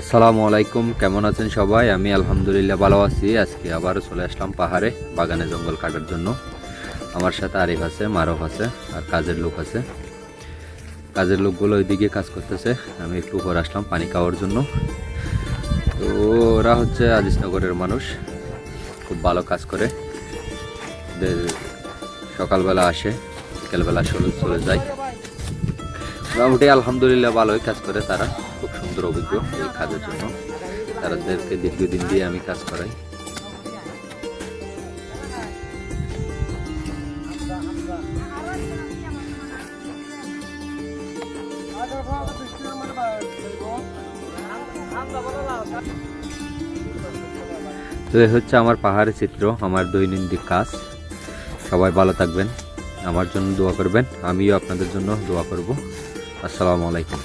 আসসালামু আলাইকুম, কেমন আছেন সবাই? আমি আলহামদুলিল্লাহ ভালো আছি। আজকে আবার চলে আসলাম পাহাড়ে বাগানে জঙ্গল কাটার জন্য। আমার সাথে আরিফ আছে, মারুফ আছে আর কাজের লোক আছে। কাজের লোকগুলো ওইদিকে কাজ করতেছে, আমি একটু উপর আসলাম পানি খাওয়ার জন্য। তো ওরা হচ্ছে আজিজনগরের মানুষ, খুব ভালো কাজ করে। ওদের সকালবেলা আসে, বিকেলবেলা চলে যায়। মোটামুটি আলহামদুলিল্লাহ ভালোই কাজ করে তারা, খুব সুন্দর অভিজ্ঞ এই কাজের জন্য। তাদেরকে দীর্ঘদিন দিয়ে আমি কাজ করাই। তো এই হচ্ছে আমার পাহাড়ের চিত্র, আমার দৈনন্দিন কাজ। সবাই ভালো থাকবেন, আমার জন্য দোয়া করবেন, আমিও আপনাদের জন্য দোয়া করব। আসসালামু আলাইকুম।